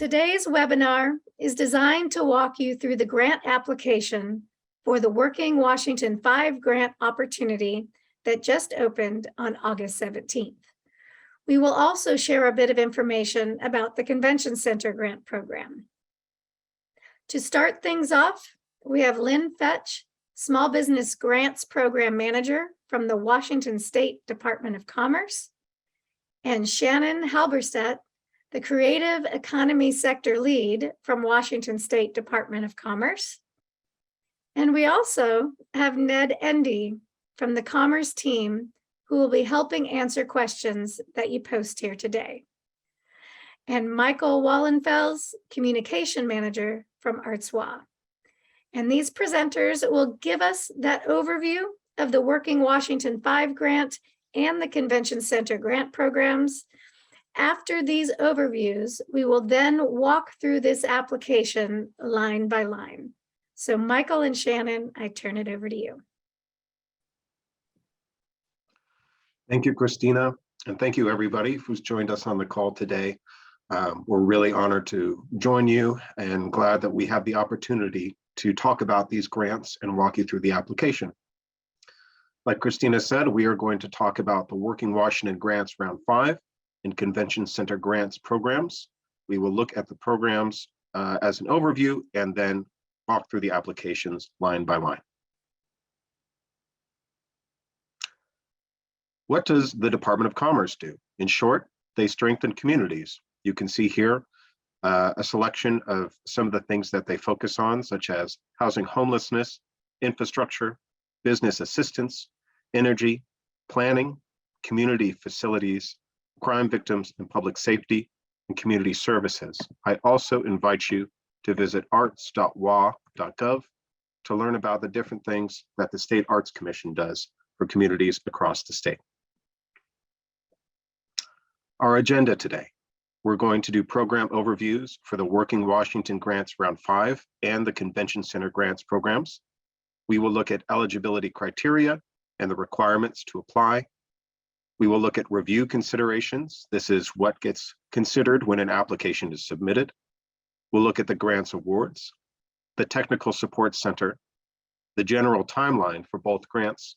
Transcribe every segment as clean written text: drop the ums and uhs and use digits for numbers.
Today's webinar is designed to walk you through the grant application for the Working Washington 5 grant opportunity that just opened on August 17th. We will also share a bit of information about the Convention Center grant program. To start things off, we have Lynn Fetch, Small Business Grants Program Manager from the Washington State Department of Commerce, and Shannon Halberstadt, the Creative Economy Sector Lead from Washington State Department of Commerce. And we also have Ned Endy from the Commerce team, who will be helping answer questions that you post here today. And Michael Wallenfels, Communication Manager from Artois. And these presenters will give us that overview of the Working Washington 5 grant and the Convention Center grant programs. After these overviews, we will then walk through this application line by line. So Michael and Shannon, I turn it over to you. Thank you, Christina, and thank you everybody who's joined us on the call today. We're really honored to join you and glad that we have the opportunity to talk about these grants and walk you through the application. Like Christina said, we are going to talk about the Working Washington Grants Round 5 and Convention Center Grants programs. We will look at the programs as an overview and then walk through the applications line by line. What does the Department of Commerce do? In short, they strengthen communities. You can see here a selection of some of the things that they focus on, such as housing homelessness, infrastructure, business assistance, energy, planning, community facilities, crime victims and public safety, and community services. I also invite you to visit arts.wa.gov to learn about the different things that the State Arts Commission does for communities across the state. Our agenda today, we're going to do program overviews for the Working Washington Grants Round 5 and the Convention Center Grants programs. We will look at eligibility criteria and the requirements to apply. We will look at review considerations. This is what gets considered when an application is submitted. We'll look at the grants awards, the Technical Support Center, the general timeline for both grants,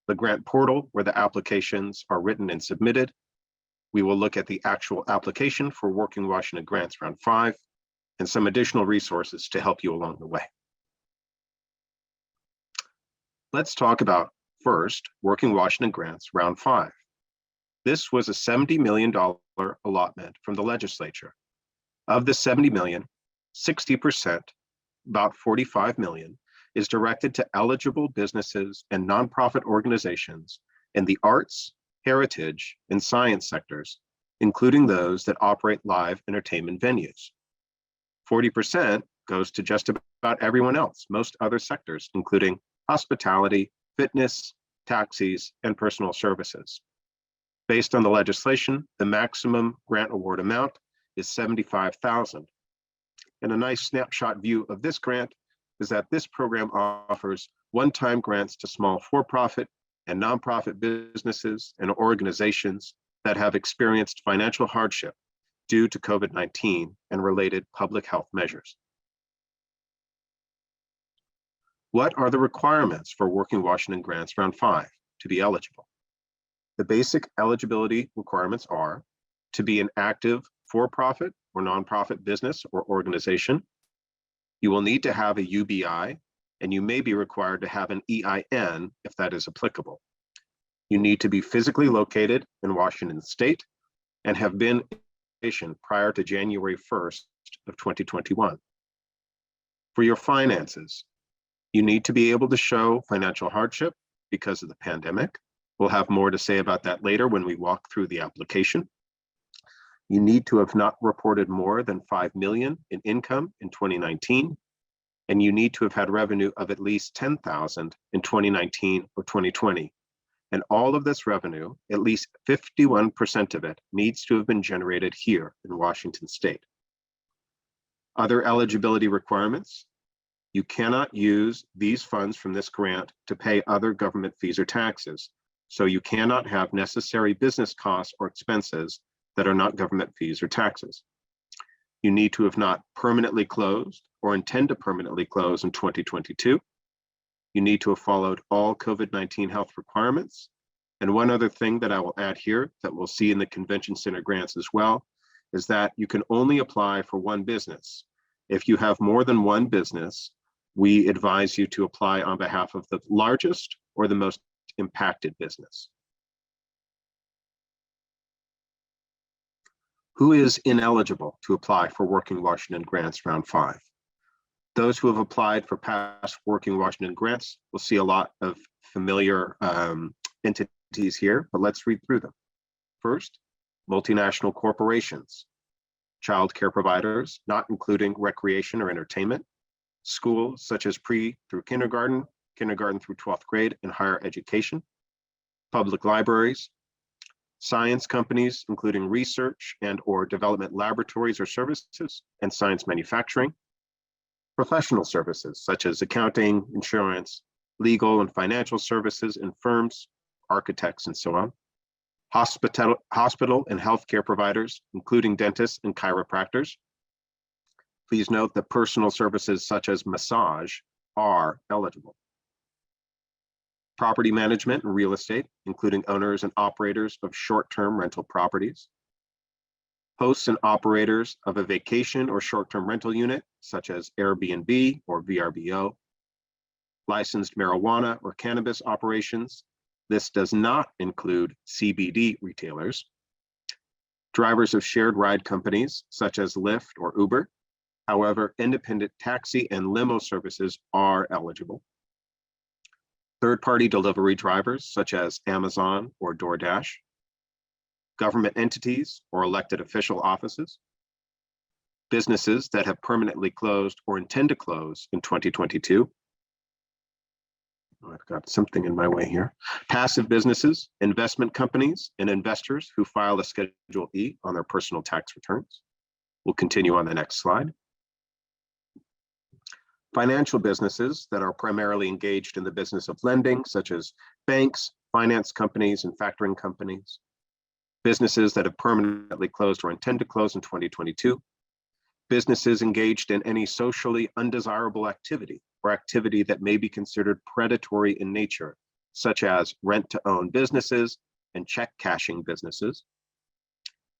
the grant portal where the applications are written and submitted. We will look at the actual application for Working Washington Grants Round 5 and some additional resources to help you along the way. Let's talk about first, Working Washington Grants Round 5. This was a $70 million allotment from the legislature. Of the $70 million, 60%, about $45 million, is directed to eligible businesses and nonprofit organizations in the arts, heritage, and science sectors, including those that operate live entertainment venues. 40% goes to just about everyone else, most other sectors, including hospitality, fitness, taxis, and personal services. Based on the legislation, the maximum grant award amount is $75,000. And a nice snapshot view of this grant is that this program offers one-time grants to small for-profit and nonprofit businesses and organizations that have experienced financial hardship due to COVID-19 and related public health measures. What are the requirements for Working Washington Grants Round 5 to be eligible? The basic eligibility requirements are to be an active for-profit or nonprofit business or organization. You will need to have a UBI, and you may be required to have an EIN if that is applicable. You need to be physically located in Washington State and have been in operation prior to January 1st of 2021. For your finances, you need to be able to show financial hardship because of the pandemic. We'll have more to say about that later when we walk through the application. You need to have not reported more than $5 million in income in 2019, and you need to have had revenue of at least $10,000 in 2019 or 2020. And all of this revenue, at least 51% of it, needs to have been generated here in Washington State. Other eligibility requirements: you cannot use these funds from this grant to pay other government fees or taxes. So you cannot have necessary business costs or expenses that are not government fees or taxes. You need to have not permanently closed or intend to permanently close in 2022. You need to have followed all COVID-19 health requirements. And one other thing that I will add here that we'll see in the convention center grants as well is that you can only apply for one business. If you have more than one business, we advise you to apply on behalf of the largest or the most impacted business. Who is ineligible to apply for Working Washington Grants Round 5? Those who have applied for past Working Washington Grants will see a lot of familiar entities here, but let's read through them. First, multinational corporations, child care providers, not including recreation or entertainment, schools such as pre through kindergarten, kindergarten through 12th grade, and higher education, public libraries, science companies, including research and or development laboratories or services, and science manufacturing, professional services such as accounting, insurance, legal and financial services and firms, architects, and so on, hospital and healthcare providers, including dentists and chiropractors. Please note that personal services such as massage are eligible. Property management and real estate, including owners and operators of short-term rental properties. Hosts and operators of a vacation or short-term rental unit, such as Airbnb or VRBO. Licensed marijuana or cannabis operations. This does not include CBD retailers. Drivers of shared ride companies, such as Lyft or Uber. However, independent taxi and limo services are eligible. Third-party delivery drivers, such as Amazon or DoorDash. Government entities or elected official offices. Businesses that have permanently closed or intend to close in 2022. I've got something in my way here. Passive businesses, investment companies, and investors who file a Schedule E on their personal tax returns. We'll continue on the next slide. Financial businesses that are primarily engaged in the business of lending, such as banks, finance companies, and factoring companies. Businesses that have permanently closed or intend to close in 2022. Businesses engaged in any socially undesirable activity or activity that may be considered predatory in nature, such as rent-to-own businesses and check cashing businesses.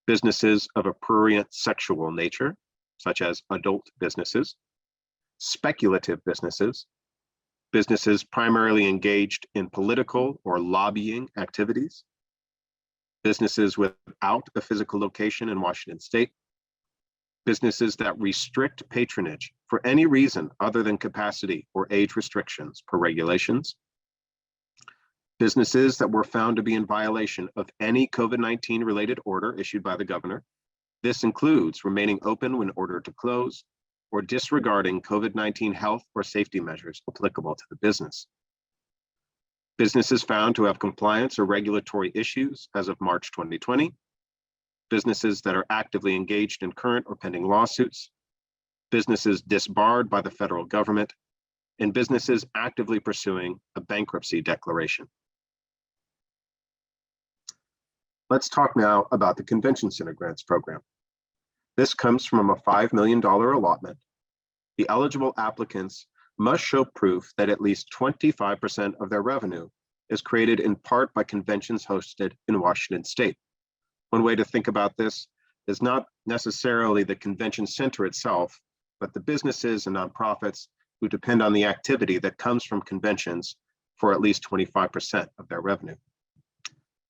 Businesses of a prurient sexual nature, such as adult businesses. Speculative businesses, businesses primarily engaged in political or lobbying activities, businesses without a physical location in Washington State, businesses that restrict patronage for any reason other than capacity or age restrictions per regulations, businesses that were found to be in violation of any COVID-19 related order issued by the governor. This includes remaining open when ordered to close, or disregarding COVID-19 health or safety measures applicable to the business. Businesses found to have compliance or regulatory issues as of March 2020. Businesses that are actively engaged in current or pending lawsuits. Businesses disbarred by the federal government, and businesses actively pursuing a bankruptcy declaration. Let's talk now about the Convention Center Grants Program. This comes from a $5 million allotment. The eligible applicants must show proof that at least 25% of their revenue is created in part by conventions hosted in Washington State. One way to think about this is not necessarily the convention center itself, but the businesses and nonprofits who depend on the activity that comes from conventions for at least 25% of their revenue.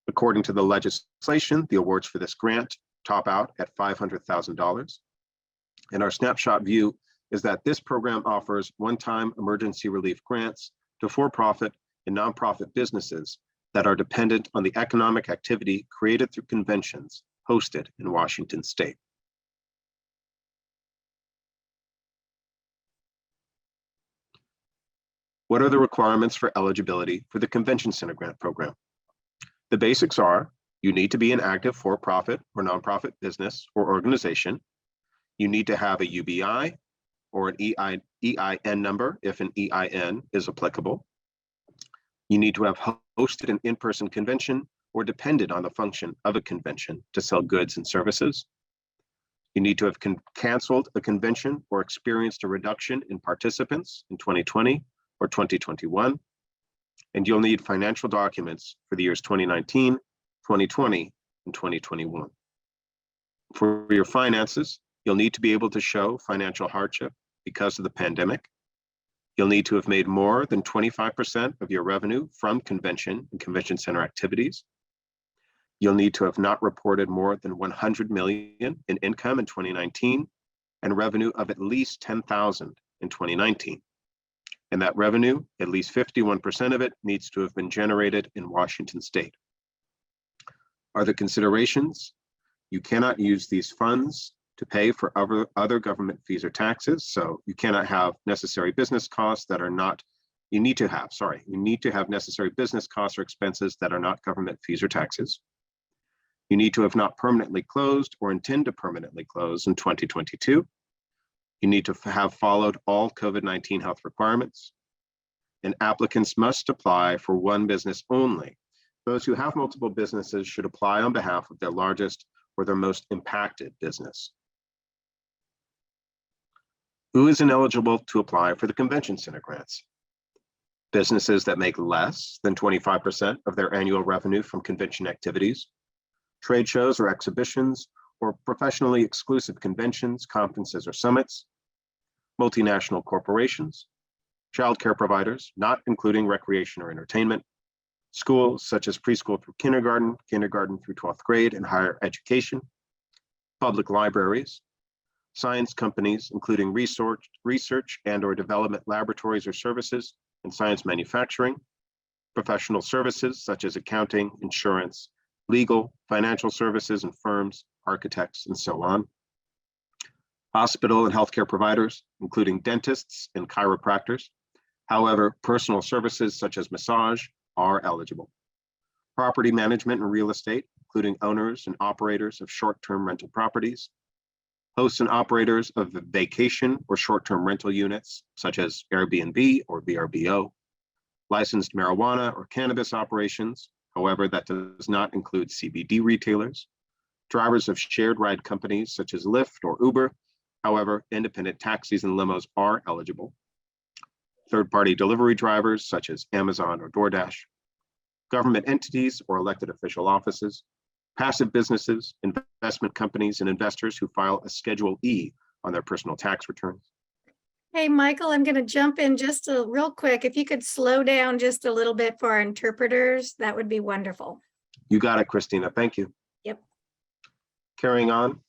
According to the legislation, the awards for this grant top out at $500,000. And our snapshot view is that this program offers one-time emergency relief grants to for-profit and nonprofit businesses that are dependent on the economic activity created through conventions hosted in Washington State. What are the requirements for eligibility for the Convention Center Grant Program? The basics are, you need to be an active for-profit or nonprofit business or organization. You need to have a UBI or an EIN number if an EIN is applicable. You need to have hosted an in-person convention or depended on the function of a convention to sell goods and services. You need to have canceled a convention or experienced a reduction in participants in 2020 or 2021. And you'll need financial documents for the years 2019, 2020, and 2021. For your finances, you'll need to be able to show financial hardship because of the pandemic. You'll need to have made more than 25% of your revenue from convention and convention center activities. You'll need to have not reported more than 100 million in income in 2019 and revenue of at least 10,000 in 2019. And that revenue, at least 51% of it, needs to have been generated in Washington state. Other considerations: you cannot use these funds to pay for other government fees or taxes. So you cannot have necessary business costs that are not, you need to have necessary business costs or expenses that are not government fees or taxes. You need to have not permanently closed or intend to permanently close in 2022. You need to have followed all COVID-19 health requirements. And applicants must apply for one business only. Those who have multiple businesses should apply on behalf of their largest or their most impacted business. Who is ineligible to apply for the convention center grants? Businesses that make less than 25% of their annual revenue from convention activities, trade shows or exhibitions, or professionally exclusive conventions, conferences, or summits, multinational corporations, childcare providers, not including recreation or entertainment, schools such as preschool through kindergarten, kindergarten through 12th grade, and higher education, public libraries, science companies, including research and or development laboratories or services, and science manufacturing, professional services such as accounting, insurance, legal, financial services and firms, architects, and so on. Hospital and healthcare providers, including dentists and chiropractors. However, personal services such as massage are eligible. Property management and real estate, including owners and operators of short-term rental properties. Hosts and operators of vacation or short-term rental units, such as Airbnb or VRBO. Licensed marijuana or cannabis operations. However, that does not include CBD retailers. Drivers of shared ride companies such as Lyft or Uber. However, independent taxis and limos are eligible. Third-party delivery drivers such as Amazon or DoorDash. Government entities or elected official offices. Passive businesses, investment companies, and investors who file a Schedule E on their personal tax returns. Hey, Michael, I'm going to jump in just real quick. If you could slow down just a little bit for our interpreters, that would be wonderful. You got it, Christina. Thank you. Yep. Carrying on.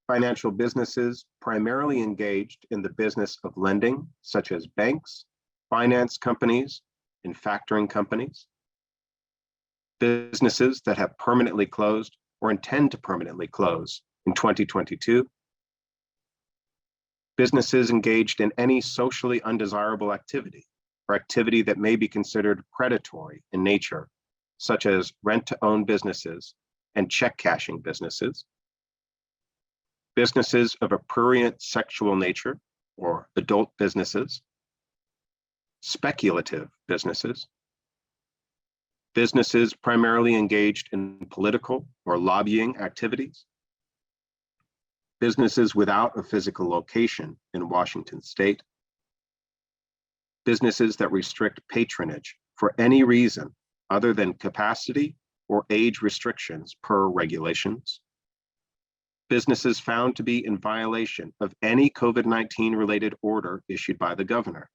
Financial businesses primarily engaged in the business of lending, such as banks, finance companies, and factoring companies. Businesses that have permanently closed or intend to permanently close in 2022. Businesses engaged in any socially undesirable activity or activity that may be considered predatory in nature, such as rent-to-own businesses and check cashing businesses. Businesses of a prurient sexual nature or adult businesses. Speculative businesses. Businesses primarily engaged in political or lobbying activities. Businesses without a physical location in Washington state. Businesses that restrict patronage for any reason other than capacity or age restrictions per regulations. Businesses found to be in violation of any COVID-19 related order issued by the governor.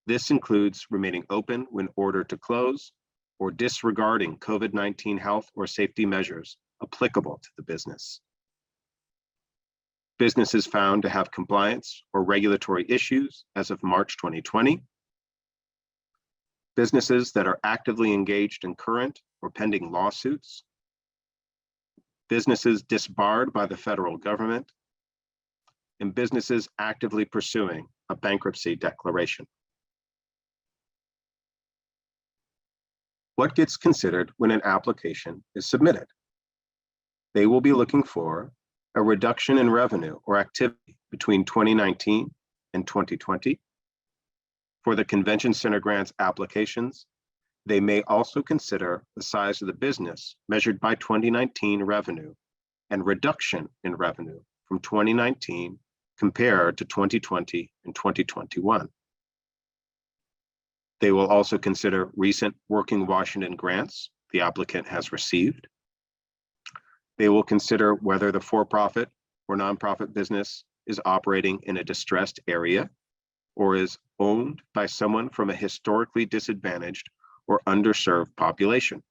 This includes remaining open when ordered to close or disregarding COVID-19 health or safety measures applicable to the business. Businesses found to have compliance or regulatory issues as of March 2020. Businesses that are actively engaged in current or pending lawsuits. Businesses disbarred by the federal government. And businesses actively pursuing a bankruptcy declaration. What gets considered when an application is submitted? They will be looking for a reduction in revenue or activity between 2019 and 2020. For the convention center grants applications, they may also consider the size of the business measured by 2019 revenue and reduction in revenue from 2019 compared to 2020 and 2021. They will also consider recent Working Washington grants the applicant has received. They will consider whether the for-profit or nonprofit business is operating in a distressed area or is owned by someone from a historically disadvantaged or underserved population.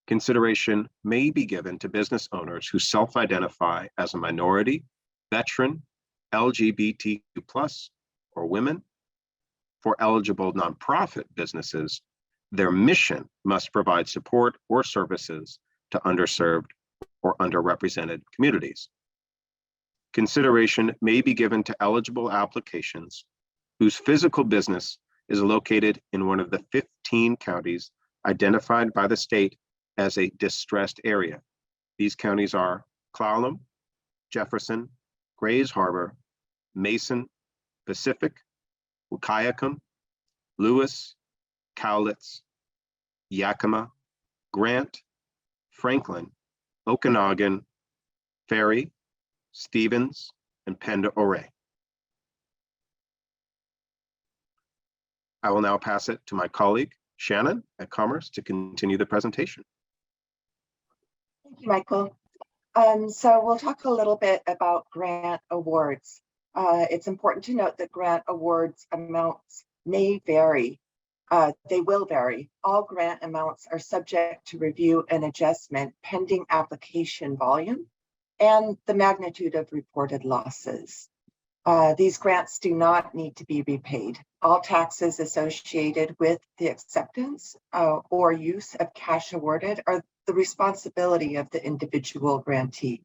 Consideration may be given to business owners who self-identify as a minority, veteran, LGBTQ+, or women. For eligible nonprofit businesses, their mission must provide support or services to underserved or underrepresented communities. Consideration may be given to eligible applications whose physical business is located in one of the 15 counties identified by the state as a distressed area. These counties are Clallam, Jefferson, Grays Harbor, Mason, Pacific, Wahkiakum, Lewis, Cowlitz, Yakima, Grant, Franklin, Okanagan, Ferry, Stevens, and Pend Oreille. I will now pass it to my colleague, Shannon at Commerce, to continue the presentation. Thank you, Michael. So we'll talk a little bit about grant awards. It's important to note that grant awards amounts may vary. They will vary. All grant amounts are subject to review and adjustment pending application volume and the magnitude of reported losses. These grants do not need to be repaid. All taxes associated with the acceptance or use of cash awarded are the responsibility of the individual grantee.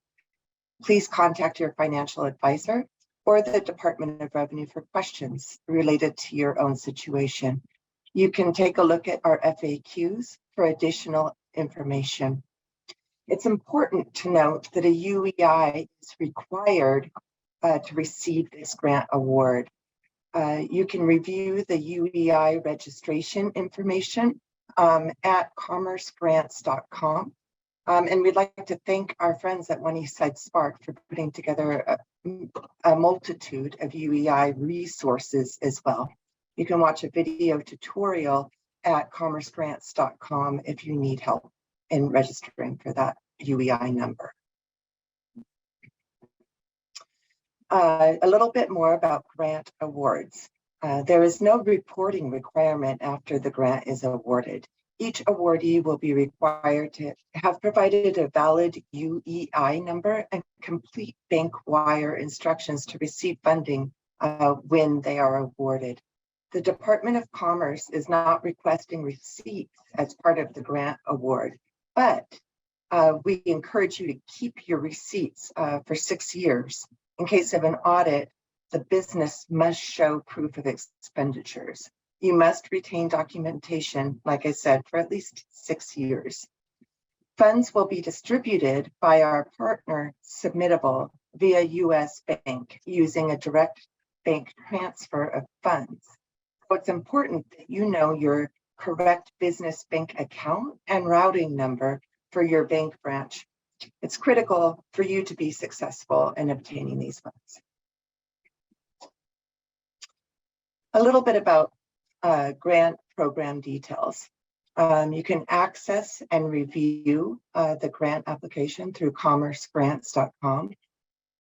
Please contact your financial advisor or the Department of Revenue for questions related to your own situation. You can take a look at our FAQs for additional information. It's important to note that a UEI is required to receive this grant award. You can review the UEI registration information at commercegrants.com. And we'd like to thank our friends at One Eastside Spark for putting together a multitude of UEI resources as well. You can watch a video tutorial at commercegrants.com if you need help in registering for that UEI number. A little bit more about grant awards. There is no reporting requirement after the grant is awarded. Each awardee will be required to have provided a valid UEI number and complete bank wire instructions to receive funding when they are awarded. The Department of Commerce is not requesting receipts as part of the grant award, but we encourage you to keep your receipts for 6 years. In case of an audit, the business must show proof of expenditures. You must retain documentation, like I said, for at least 6 years. Funds will be distributed by our partner, Submittable, via U.S. Bank using a direct bank transfer of funds. So it's important that you know your correct business bank account and routing number for your bank branch. It's critical for you to be successful in obtaining these funds. A little bit about grant program details. You can access and review the grant application through commercegrants.com.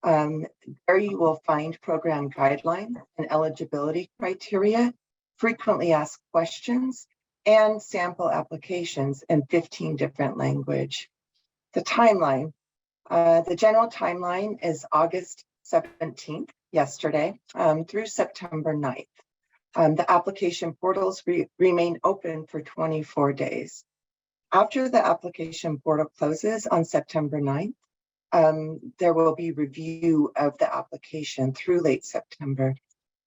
There you will find program guidelines and eligibility criteria, frequently asked questions, and sample applications in 15 different languages. The timeline, the general timeline is August 17th, yesterday, through September 9th. The application portals remain open for 24 days. After the application portal closes on September 9th, there will be review of the application through late September.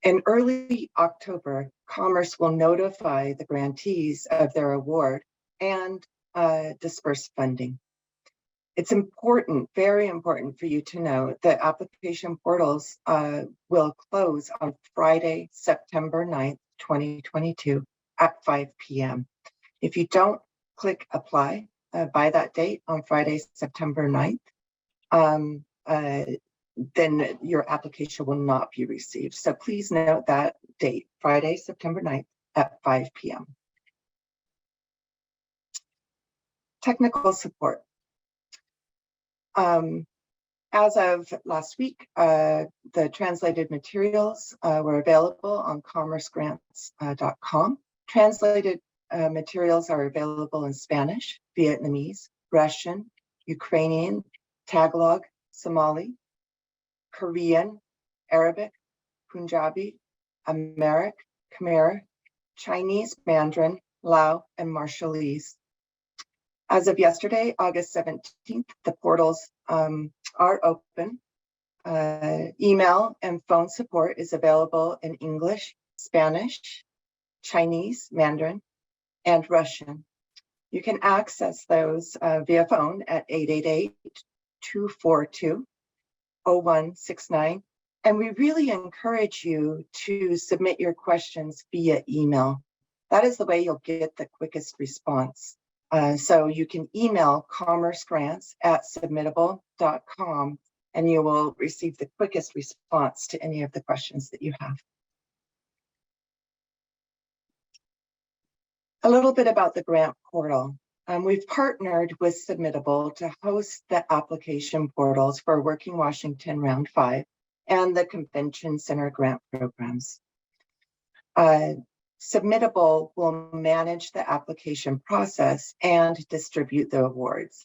In early October, Commerce will notify the grantees of their award and disperse funding. It's important, very important for you to know that application portals will close on Friday, September 9th, 2022 at 5 p.m. If you don't click apply by that date on Friday, September 9th, then your application will not be received. So please note that date, Friday, September 9th at 5 p.m. Technical support. As of last week, the translated materials were available on commercegrants.com. Translated materials are available in Spanish, Vietnamese, Russian, Ukrainian, Tagalog, Somali, Korean, Arabic, Punjabi, Amharic, Khmer, Chinese, Mandarin, Lao, and Marshallese. As of yesterday, August 17th, the portals are open. Email and phone support is available in English, Spanish, Chinese, Mandarin, and Russian. You can access those via phone at 888-242-0169. And we really encourage you to submit your questions via email. That is the way you'll get the quickest response. So you can email commercegrants@submittable.com and you will receive the quickest response to any of the questions that you have. A little bit about the grant portal. We've partnered with Submittable to host the application portals for Working Washington Round 5 and the Convention Center grant programs. Submittable will manage the application process and distribute the awards.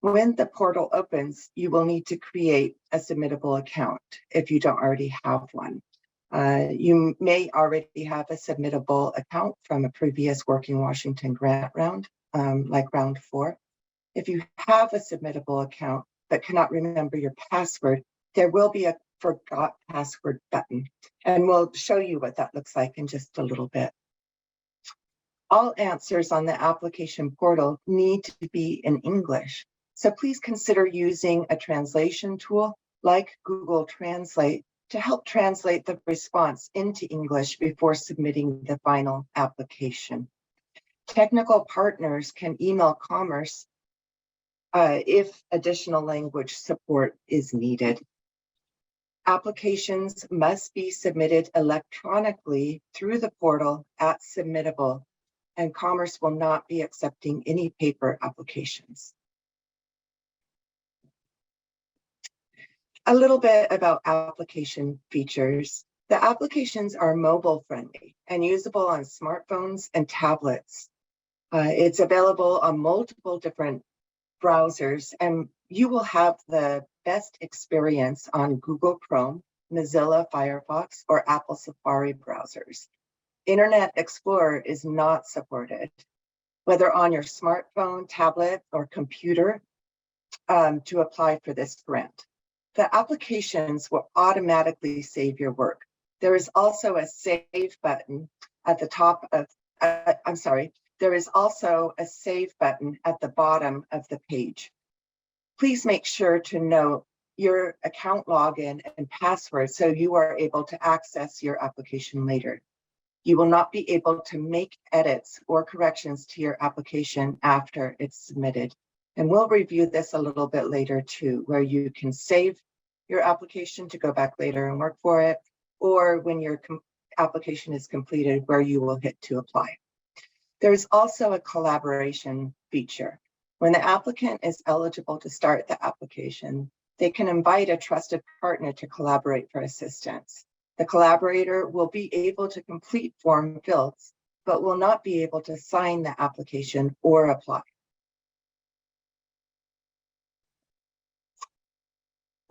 When the portal opens, you will need to create a Submittable account if you don't already have one. You may already have a Submittable account from a previous Working Washington grant round, like round 4. If you have a Submittable account but cannot remember your password, there will be a Forgot Password button, and we'll show you what that looks like in just a little bit. All answers on the application portal need to be in English, so please consider using a translation tool like Google Translate to help translate the response into English before submitting the final application. Technical partners can email Commerce if additional language support is needed. Applications must be submitted electronically through the portal at Submittable, and Commerce will not be accepting any paper applications. A little bit about application features. The applications are mobile friendly and usable on smartphones and tablets. It's available on multiple different browsers, and you will have the best experience on Google Chrome, Mozilla Firefox, or Apple Safari browsers. Internet Explorer is not supported, whether on your smartphone, tablet, or computer, to apply for this grant. The applications will automatically save your work. There is also a save button at the top of, there is also a save button at the bottom of the page. Please make sure to note your account login and password so you are able to access your application later. You will not be able to make edits or corrections to your application after it's submitted. And we'll review this a little bit later too, where you can save your application to go back later and work for it, or when your application is completed, where you will hit to apply. There's also a collaboration feature. When the applicant is eligible to start the application, they can invite a trusted partner to collaborate for assistance. The collaborator will be able to complete form fields, but will not be able to sign the application or apply.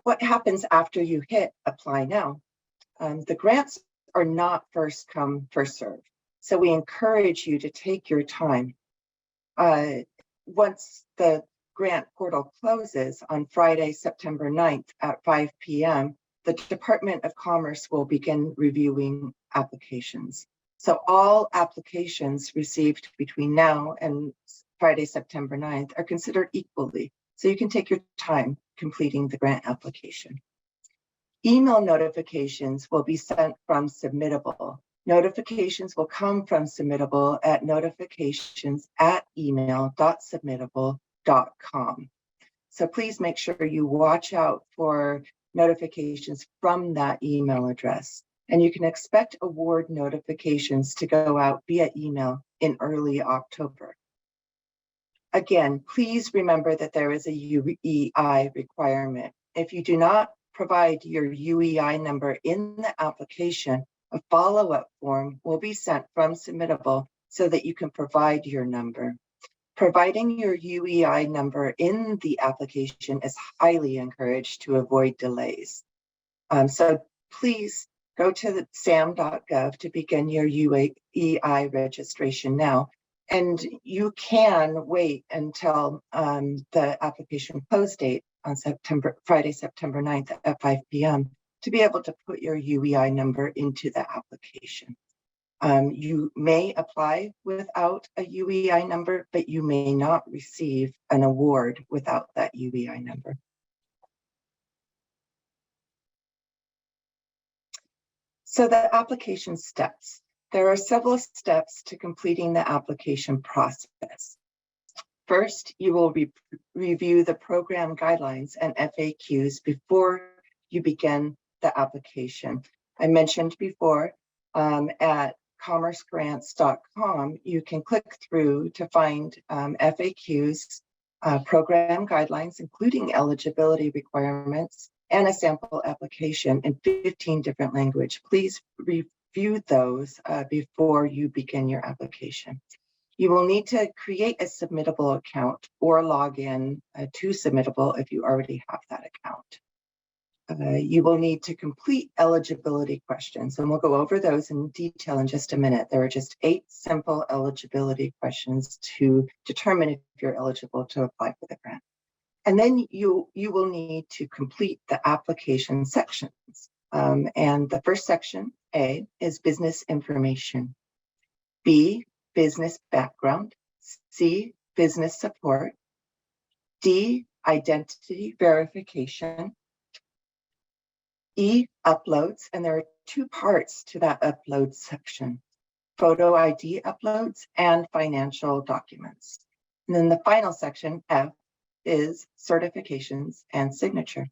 What happens after you hit apply now? The grants are not first come, first serve. So we encourage you to take your time. Once the grant portal closes on Friday, September 9th at 5 p.m., the Department of Commerce will begin reviewing applications. So all applications received between now and Friday, September 9th are considered equally. So you can take your time completing the grant application. Email notifications will be sent from Submittable Notifications will come from Submittable at notifications@email.submittable.com. So please make sure you watch out for notifications from that email address. And you can expect award notifications to go out via email in early October. Again, please remember that there is a UEI requirement. If you do not provide your UEI number in the application, a follow-up form will be sent from Submittable so that you can provide your number. Providing your UEI number in the application is highly encouraged to avoid delays. So please go to sam.gov to begin your UEI registration now. And you can wait until the application close date on Friday, September 9th at 5 p.m. to be able to put your UEI number into the application. You may apply without a UEI number, but you may not receive an award without that UEI number. So the application steps. There are several steps to completing the application process. First, you will review the program guidelines and FAQs before you begin the application. I mentioned before at commercegrants.com, you can click through to find FAQs, program guidelines, including eligibility requirements, and a sample application in 15 different languages. Please review those before you begin your application. You will need to create a Submittable account or log in to Submittable if you already have that account. You will need to complete eligibility questions, and we'll go over those in detail in just a minute. There are just 8 simple eligibility questions to determine if you're eligible to apply for the grant. And then you will need to complete the application sections. And the first section, A, is business information. B, business background. C, business support. D, identity verification. E, uploads, and there are 2 parts to that upload section: photo ID uploads and financial documents. And then the final section, F, is certifications and signature.